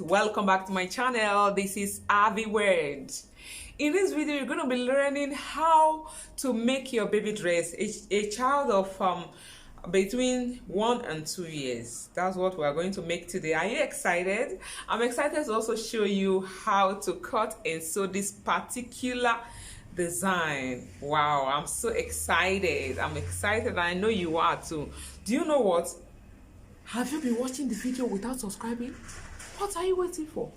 welcome back to my channel. This is Ahviworld. In this video you're going to be learning how to make your baby dress a child of between 1 and 2 years. That's what we are going to make today. Are you excited? I'm excited to also show you how to cut and sew this particular design. Wow, I'm so excited. I'm excited. I know you are too. Do you know what? Have you been watching the video without subscribing? What are you waiting for?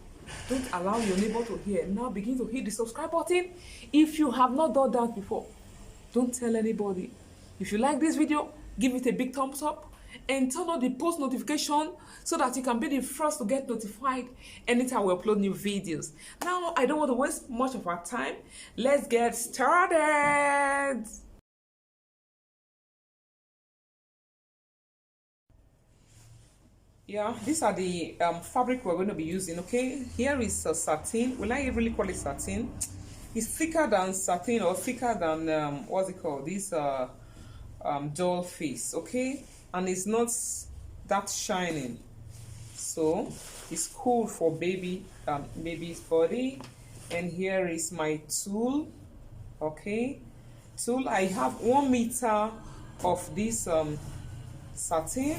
Don't allow your neighbor to hear. Now begin to hit the subscribe button. If you have not done that before, don't tell anybody. If you like this video, give it a big thumbs up and turn on the post notification so that you can be the first to get notified anytime we upload new videos. Now, I don't want to waste much of our time. Let's get started. Yeah, these are the fabric we're going to be using. Okay, here is a satin. Will I really call it satin? It's thicker than satin, or thicker than what's it called, this doll face. Okay, and it's not that shining, so it's cool for baby's body. And here is my tulle. Okay, tulle. I have 1 meter of this satin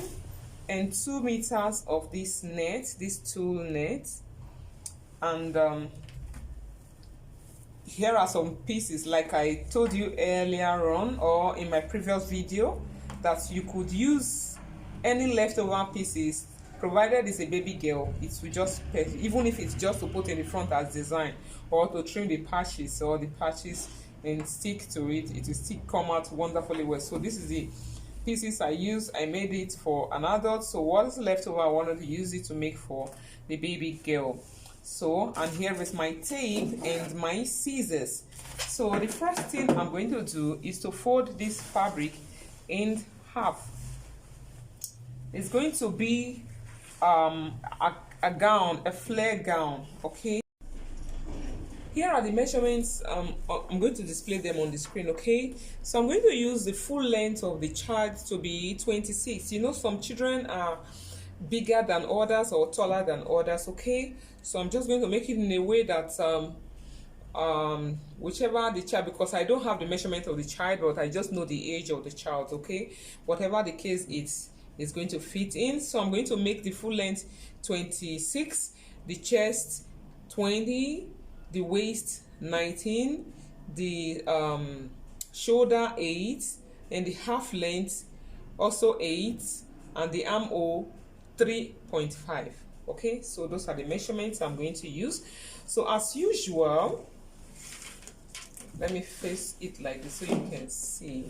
and 2 meters of this net, this tulle net. And here are some pieces, like I told you earlier on or in my previous video, that you could use any leftover pieces, provided it's a baby girl. It will just, even if it's just to put in the front as design, or to trim the patches or the patches and stick to it, it will still come out wonderfully well. So this is the pieces I use. I made it for an adult, so what's left over I wanted to use it to make for the baby girl. So, and here is my tape and my scissors. So the first thing I'm going to do is to fold this fabric in half. It's going to be a gown, a flare gown. Okay, here are the measurements. I'm going to display them on the screen. Okay, so I'm going to use the full length of the child to be 26. You know, some children are bigger than others or taller than others. Okay, so I'm just going to make it in a way that whichever the child, because I don't have the measurement of the child, but I just know the age of the child. Okay, whatever the case it's going to fit in. So I'm going to make the full length 26, the chest 20, the waist 19, the shoulder 8, and the half length also 8, and the armhole 3.5. Okay, so those are the measurements I'm going to use. So as usual, let me face it like this so you can see.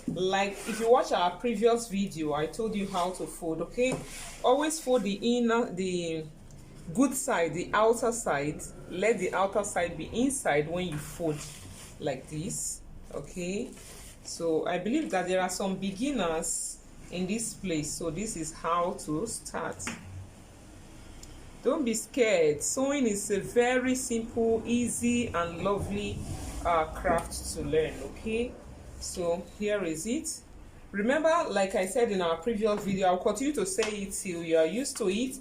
Like if you watch our previous video, I told you how to fold. Okay, always fold the inner, the good side, the outer side. Let the outer side be inside when you fold like this. Okay, so I believe that there are some beginners in this place, so this is how to start. Don't be scared. Sewing is a very simple, easy and lovely craft to learn. Okay, so here is it. Remember, like I said in our previous video, I'll continue to say it till you are used to it.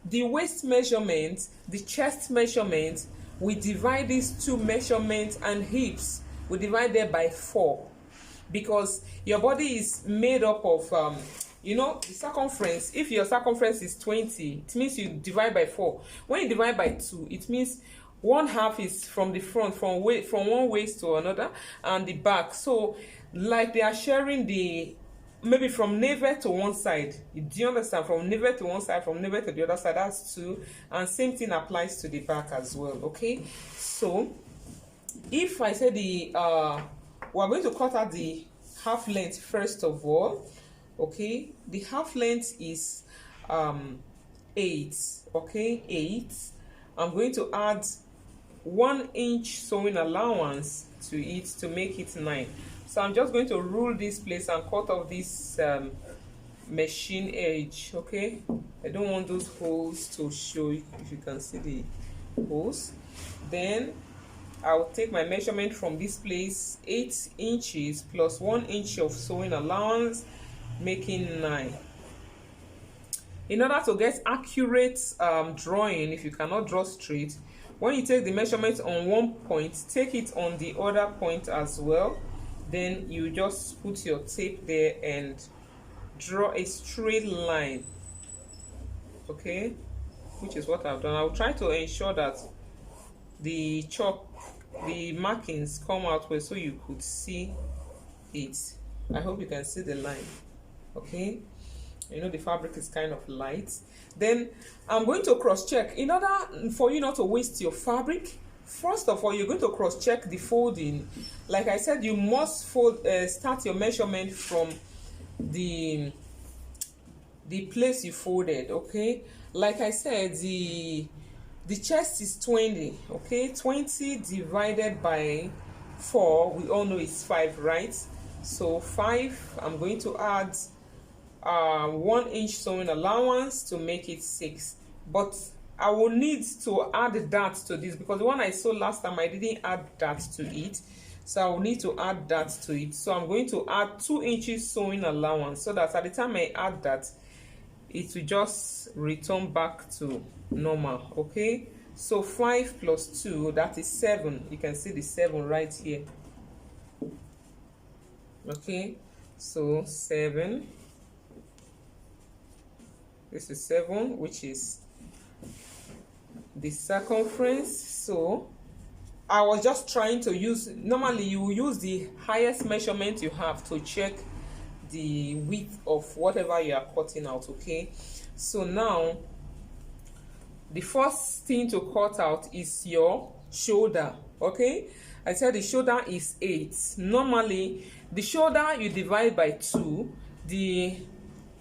The waist measurement, the chest measurement, we divide these two measurements, and hips, we divide them by 4, because your body is made up of you know, the circumference. If your circumference is 20, it means you divide by 4. When you divide by 2, it means 1/2 is from the front, from one waist to another, and the back. So like they are sharing the, maybe from navel to one side. Do you understand? From navel to one side, from navel to the other side, that's 2. And same thing applies to the back as well. Okay, so if I say the we're going to cut out the half length first of all. Okay, the half length is 8. Okay, 8. I'm going to add 1 inch sewing allowance to it to make it 9. So I'm just going to rule this place and cut off this machine edge. Okay, I don't want those holes to show, if you can see the holes. Then I'll take my measurement from this place, 8 inches plus 1 inch of sewing allowance, making 9. In order to get accurate drawing, if you cannot draw straight, when you take the measurement on one point, take it on the other point as well. Then you just put your tape there and draw a straight line, okay, which is what I've done. I'll try to ensure that the markings come out well so you could see it. I hope you can see the line, okay. You know the fabric is kind of light. Then I'm going to cross check. In order for you not to waste your fabric, first of all, you're going to cross check the folding. Like I said, you must start your measurement from the place you folded, okay. Like I said, the chest is 20, okay. 20 divided by 4, we all know it's 5, right? So 5, I'm going to add 1 inch sewing allowance to make it 6. But I will need to add that to this, because the one I sewed last time I didn't add that to it, so I will need to add that to it. So I'm going to add 2 inches sewing allowance, so that at the time I add that, it will just return back to normal, okay. So 5 plus 2, that is 7. You can see the 7 right here, okay. So 7, this is 7, which is the circumference. So I was just trying to use, normally you use the highest measurement you have to check the width of whatever you are cutting out, okay. So now the first thing to cut out is your shoulder, okay. I said the shoulder is 8. Normally the shoulder you divide by 2, the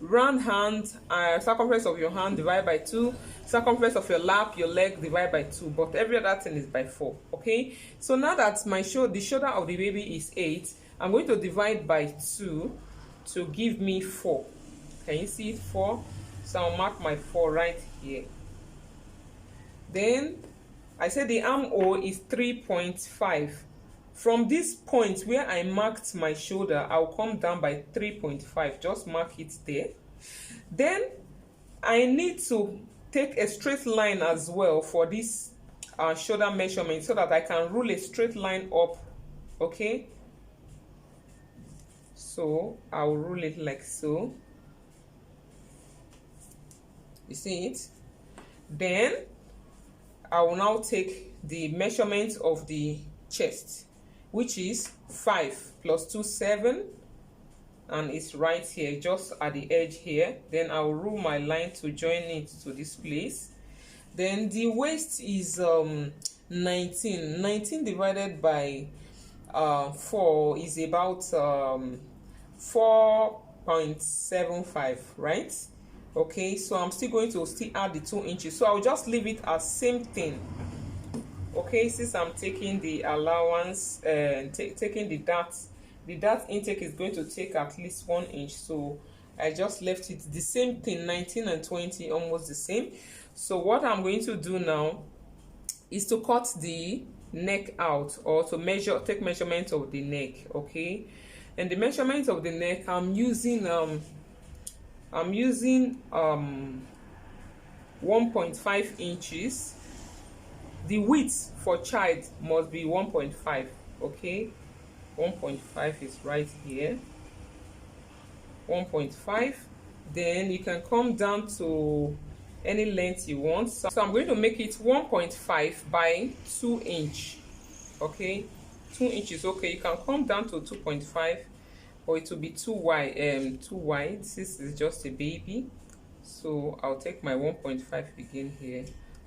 round hand, circumference of your hand divide by 2, circumference of your lap, your leg divide by 2, but every other thing is by 4, okay. So now that the shoulder of the baby is 8, I'm going to divide by 2 to give me 4. Can you see it? 4. So I'll mark my 4 right here. Then I said the armhole is 3.5. From this point where I marked my shoulder, I'll come down by 3.5. Just mark it there. Then I need to take a straight line as well for this shoulder measurement, so that I can rule a straight line up, okay. So I'll rule it like so. You see it? Then I will now take the measurement of the chest, which is 5 plus 2, 7, and it's right here, just at the edge here. Then I will rule my line to join it to this place. Then the waist is 19. 19 divided by 4 is about 4.75, right? Okay, so I'm still going to add the 2 inches. So I'll just leave it as same thing. Okay, since I'm taking the allowance and taking the dart intake is going to take at least 1 inch, so I just left it the same thing. 19 and 20 almost the same. So what I'm going to do now is to cut the neck out, or to take measurement of the neck, okay. And the measurement of the neck, I'm using 1.5 inches. The width for child must be 1.5, okay. 1.5 is right here, 1.5. Then you can come down to any length you want. So I'm going to make it 1.5 by 2 inch, okay. 2 inches, okay. You can come down to 2.5, or it will be too wide. This is just a baby, so I'll take my 1.5 again here.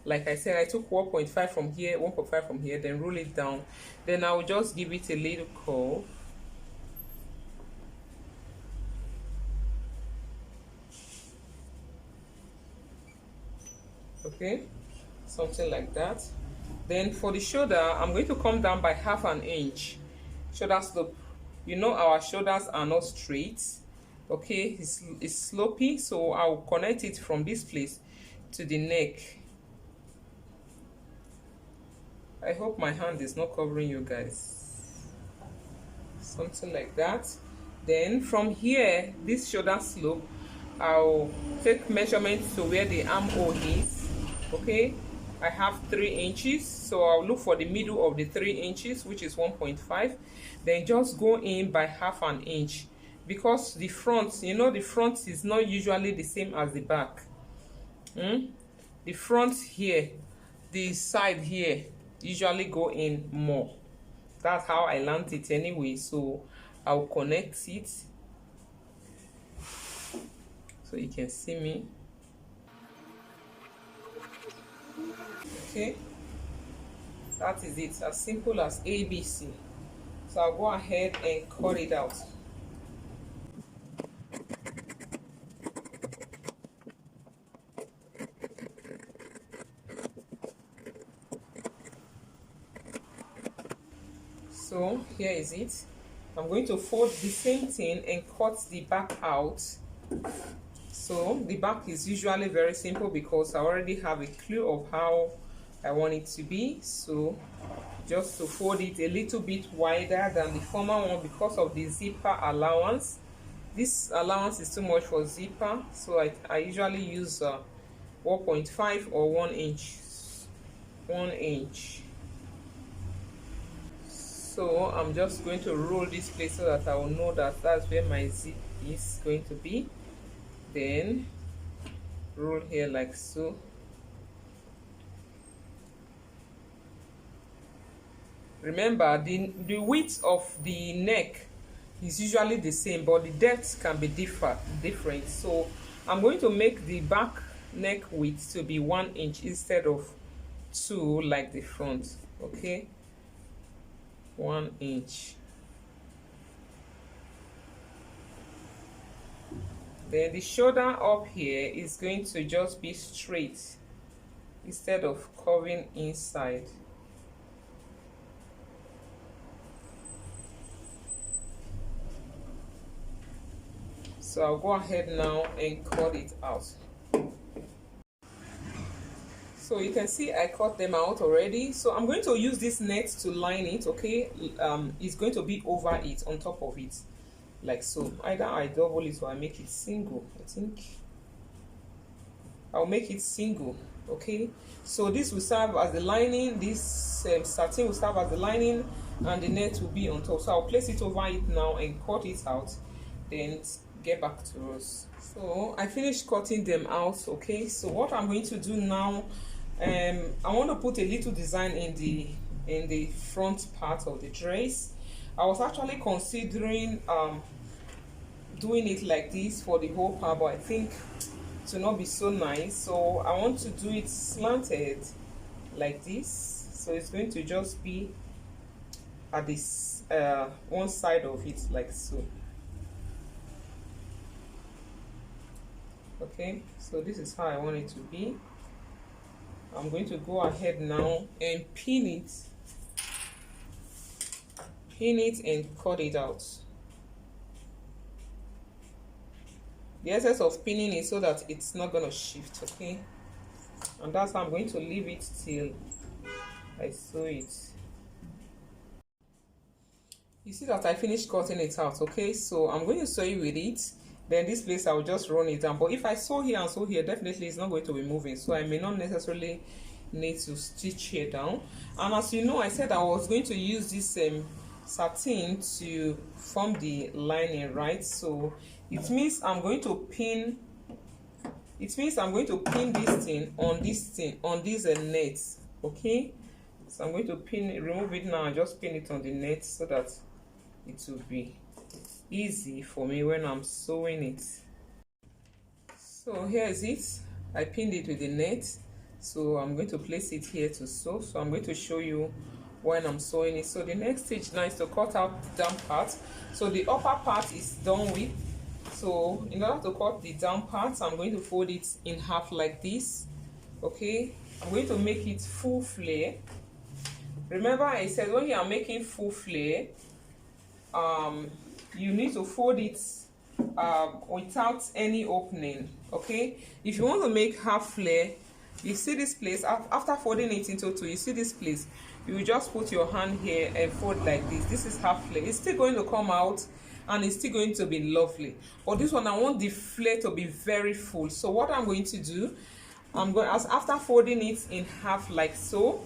Like I said, I took 1.5 from here, 1.5 from here, then roll it down. Then I'll just give it a little curve. Okay, something like that. Then for the shoulder, I'm going to come down by 1/2 inch. Shoulder slope. You know our shoulders are not straight, okay. It's slopy, so I'll connect it from this place to the neck. I hope my hand is not covering you guys. Something like that. Then from here, this shoulder slope, I'll take measurements to where the armhole is. Okay, I have 3 inches, so I'll look for the middle of the 3 inches, which is 1.5. Then just go in by half an inch, because the front, you know, the front is not usually the same as the back. The front here, the side here usually go in more. That's how I learned it anyway, so I'll connect it so you can see me. Okay, that is it, as simple as ABC. So I'll go ahead and cut it out. So here is it. I'm going to fold the same thing and cut the back out. So the back is usually very simple because I already have a clue of how I want it to be. So just to fold it a little bit wider than the former one because of the zipper allowance. This allowance is too much for zipper, so I usually use 1.5 or 1 inch. 1 inch. So I'm just going to roll this place so that I will know that that's where my zip is going to be. Then roll here like so. Remember, the width of the neck is usually the same, but the depth can be different. So I'm going to make the back neck width to be 1 inch instead of 2 like the front. Okay, 1 inch. Then the shoulder up here is going to just be straight instead of curving inside. So I'll go ahead now and cut it out. So you can see I cut them out already. So I'm going to use this net to line it. Okay, it's going to be over it, on top of it, like so. Either I double it or I make it single. I think I'll make it single. Okay, so this will serve as the lining, this satin will serve as the lining, and the net will be on top. So I'll place it over it now and cut it out, then get back to us. So I finished cutting them out. Okay, so what I'm going to do now, I want to put a little design in the front part of the dress. I was actually considering doing it like this for the whole part, but I think to not be so nice, so I want to do it slanted like this. So it's going to just be at this one side of it like so. Okay, so this is how I want it to be. I'm going to go ahead now and pin it and cut it out. The essence of pinning is so that it's not going to shift. Okay, and that's how I'm going to leave it till I sew it. You see that I finished cutting it out. Okay, so I'm going to sew it with it. Then this place I will just run it down, but if I sew here and sew here, definitely it's not going to be moving, so I may not necessarily need to stitch here down. And as you know, I said I was going to use this satin to form the lining, right? So it means I'm going to pin this thing on this net. Okay, so I'm going to remove it now and just pin it on the net so that it will be easy for me when I'm sewing it. So here is it. I pinned it with the net, so I'm going to place it here to sew. So I'm going to show you when I'm sewing it. So the next stage now is to cut out the down part. So the upper part is done with. So in order to cut the down part, I'm going to fold it in half like this. Okay, I'm going to make it full flare. Remember I said when you are making full flare, you need to fold it without any opening. Okay, if you want to make half flare, you see this place, after folding it into two, you see this place, you just put your hand here and fold like this. This is half flare. It's still going to come out and it's still going to be lovely, but this one I want the flare to be very full. So what I'm going to do, I'm going, as after folding it in half like so,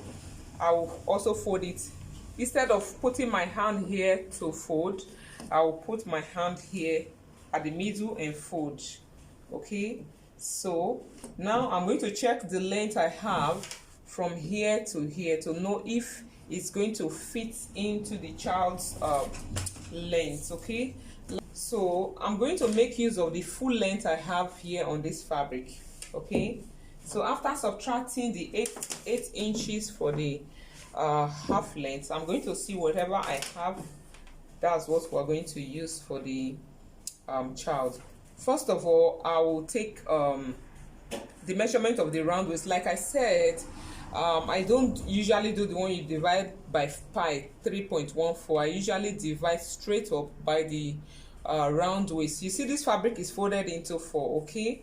I will also fold it. Instead of putting my hand here to fold, I will put my hand here at the middle and fold. Okay, so now I'm going to check the length I have from here to here to know if it's going to fit into the child's length. Okay, so I'm going to make use of the full length I have here on this fabric. Okay, so after subtracting the 8 inches for the half length, I'm going to see whatever I have, that's what we're going to use for the child. First of all, I will take the measurement of the round waist. Like I said, I don't usually do the one you divide by pi 3.14. I usually divide straight up by the round waist. You see this fabric is folded into 4. Okay,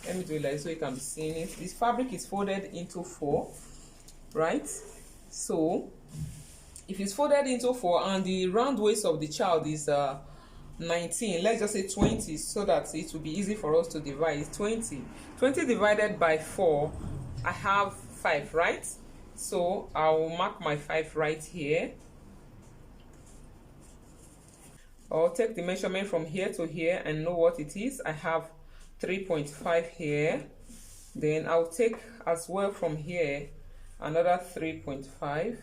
let me do it like so you can be seeing it. This fabric is folded into 4, right? So if it's folded into 4 and the round waist of the child is 19, let's just say 20, so that it will be easy for us to divide. It's 20 divided by 4, I have 5, right? So I will mark my 5 right here. I'll take the measurement from here to here and know what it is. I have 3.5 here. Then I'll take as well from here another 3.5.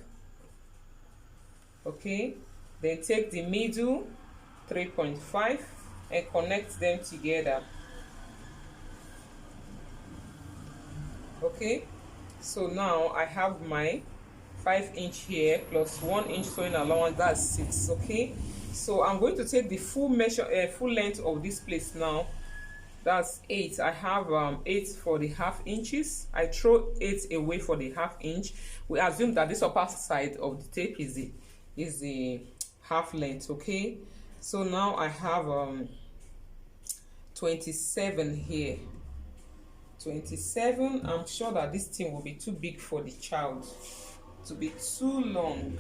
Okay, then take the middle 3.5 and connect them together. Okay, so now I have my 5 inch here plus 1 inch sewing allowance, that's 6. Okay, so I'm going to take the full measure, full length of this place now. That's 8. I have 8 for the half inches. I throw 8 away for the half inch. We assume that this upper side of the tape is the half length. Okay, so now I have 27 here. 27. I'm sure that this thing will be too big for the child, to be too long.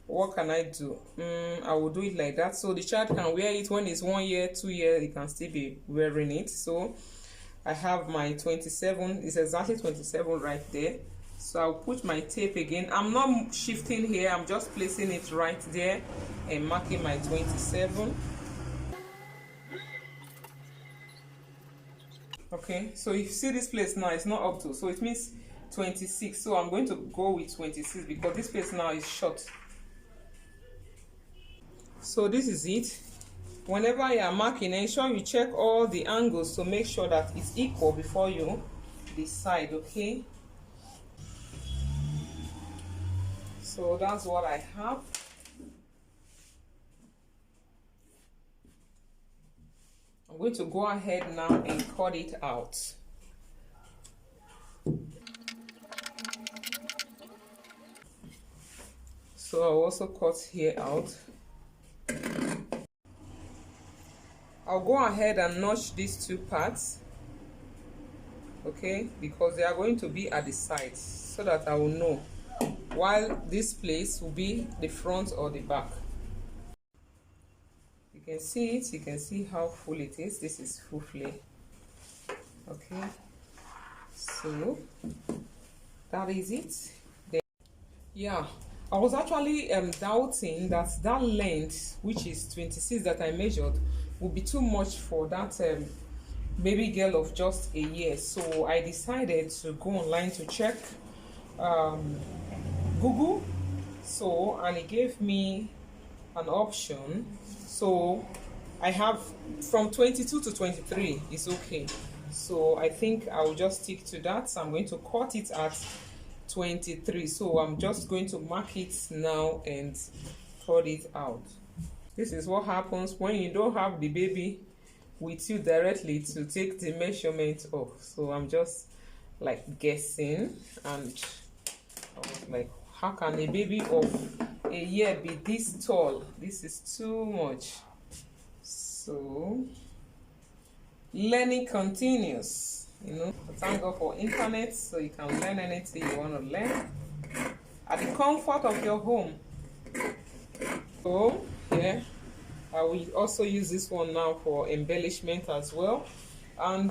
What can I do? I will do it like that so the child can wear it when it's 1 year, 2 years, he can still be wearing it. So I have my 27. It's exactly 27 right there. So I'll put my tape again. I'm not shifting here, I'm just placing it right there and marking my 27. Okay, so if you see this place now, it's not up to, so it means 26. So I'm going to go with 26 because this place now is short. So this is it. Whenever you are marking, ensure you check all the angles to make sure that it's equal before you decide. Okay, so that's what I have. I'm going to go ahead now and cut it out. So I'll also cut here out. I'll go ahead and notch these 2 parts, okay, because they are going to be at the sides, so that I will know while this place will be the front or the back. You can see it, you can see how full it is. This is full flare. Okay, so that is it. Then, yeah, I was actually doubting that that length, which is 26 that I measured, would be too much for that baby girl of just a year. So I decided to go online to check Google. So, and it gave me an option. So I have from 22 to 23 is okay. So I think I will just stick to that. So I'm going to cut it at 23. So I'm just going to mark it now and cut it out. This is what happens when you don't have the baby with you directly to take the measurement of. So I'm just like guessing, and I was like, how can a baby of a year be this tall? This is too much. So learning continues, you know. Thank God for internet, so you can learn anything you want to learn. at the comfort of your home. So here I will also use this one now for embellishment as well. And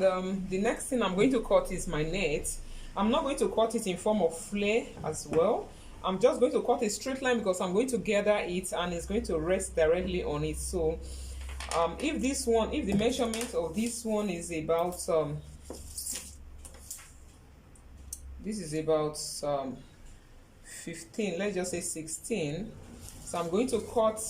the next thing I'm going to cut is my net. I'm not going to cut it in form of flare as well. I'm just going to cut a straight line because I'm going to gather it and it's going to rest directly on it. So if the measurement of this one is about this is about 15, let's just say 16. So I'm going to cut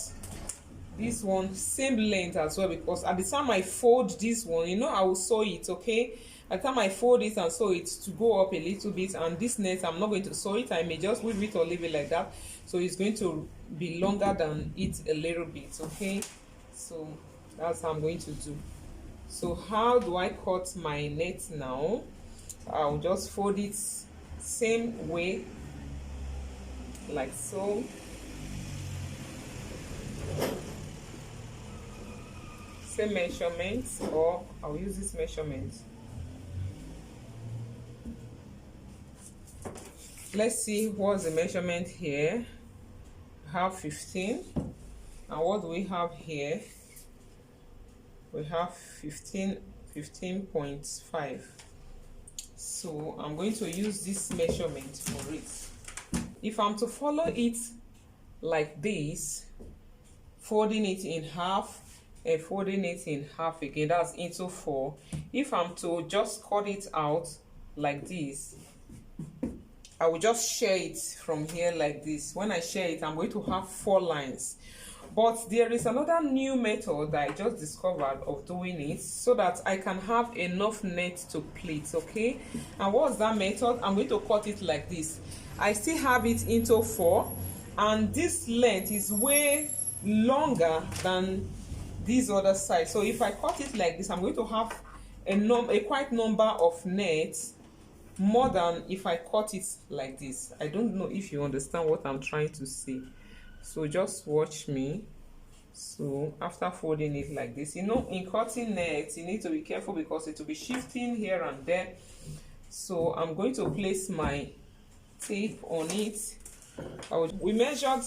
this one same length as well, because at the time I fold this one, you know, I will sew it, okay? At the time I fold it and sew it to go up a little bit, and this net I'm not going to sew it. I may just weave it or leave it like that, so it's going to be longer than it a little bit, okay? So that's how I'm going to do. So how do I cut my net now? I'll just fold it same way, like so. Same measurement, or I'll use this measurement. Let's see what's the measurement here. I have 15, and what do we have here? We have 15.5. So I'm going to use this measurement for it. If I'm to follow it like this, folding it in half and folding it in half again, that's into 4. If I'm to just cut it out like this, I will just share it from here like this. When I share it, I'm going to have 4 lines. But there is another new method that I just discovered of doing it so that I can have enough net to pleat, okay? And what's that method? I'm going to cut it like this. I still have it into 4, and this length is way longer than this other side. So if I cut it like this, I'm going to have a quite number of nets, more than if I cut it like this. I don't know if you understand what I'm trying to say, so just watch me. So after folding it like this, you know, in cutting nets you need to be careful because it will be shifting here and there. So I'm going to place my tape on it. We measured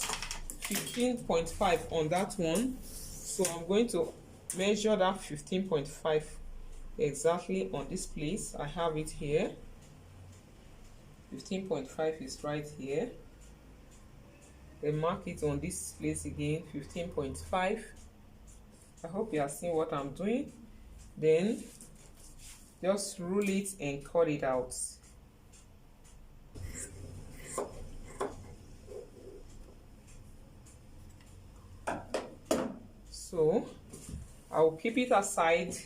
15.5 on that one, so I'm going to measure that 15.5 exactly on this place. I have it here. 15.5 is right here. Then mark it on this place again, 15.5. I hope you are seeing what I'm doing. Then just rule it and cut it out. So I'll keep it aside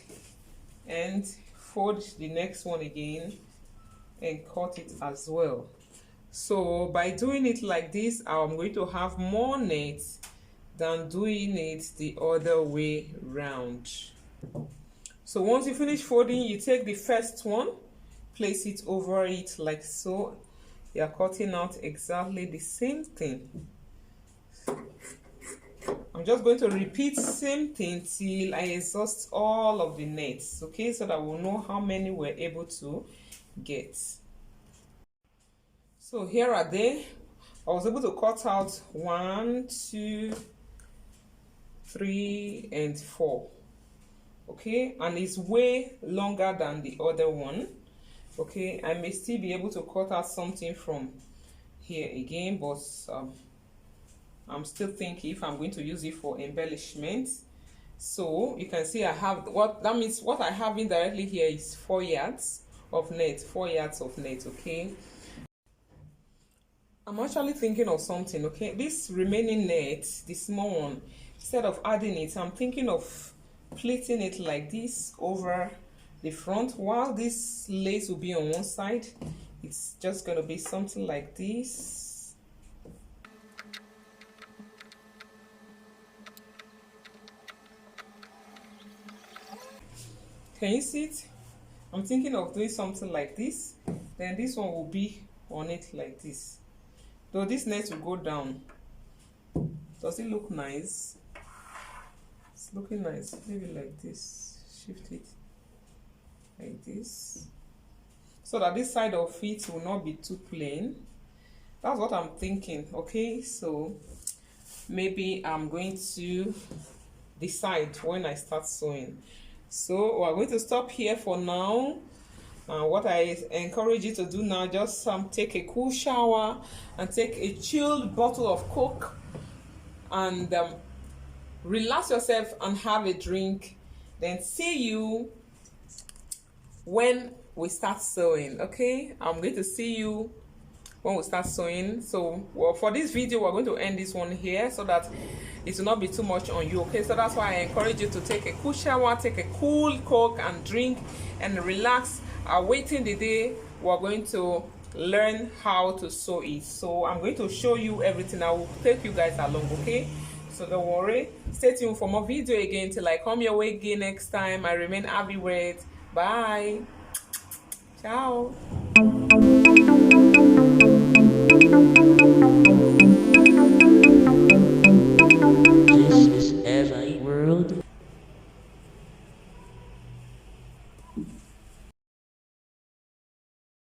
and fold the next one again and cut it as well. So by doing it like this, I'm going to have more nets than doing it the other way round. So once you finish folding, you take the first one, place it over it like so. You're cutting out exactly the same thing. I'm just going to repeat same thing till I exhaust all of the nets, okay, so that we'll know how many we're able to get. So here are they. I was able to cut out 1, 2, 3, and 4. Okay, and it's way longer than the other one. Okay, I may still be able to cut out something from here again, but I'm still thinking if I'm going to use it for embellishment. So you can see I have what that means. What I have indirectly here is 4 yards of net, 4 yards of net. Okay, I'm actually thinking of something. Okay, this remaining net, the small one, instead of adding it, I'm thinking of pleating it like this over the front, while this lace will be on one side. It's just going to be something like this. Can you see it? I'm thinking of doing something like this. Then this one will be on it like this. Though this net will go down. Does it look nice? It's looking nice. Leave it like this. Shift it like this, so that this side of it will not be too plain. That's what I'm thinking. Okay, so maybe I'm going to decide when I start sewing. So we're going to stop here for now. What I encourage you to do now, just take a cool shower and take a chilled bottle of Coke and relax yourself and have a drink. Then see you when we start sewing. Okay, I'm going to see you when we start sewing. So well, for this video we're going to end this one here so that it will not be too much on you. Okay, so that's why I encourage you to take a cool shower, take a cool Coke and drink and relax, awaiting the day we're going to learn how to sew it. So I'm going to show you everything. I will take you guys along. Okay, so don't worry, stay tuned for more video again till I come your way again next time. I remain Ahviworld. Bye. Ciao.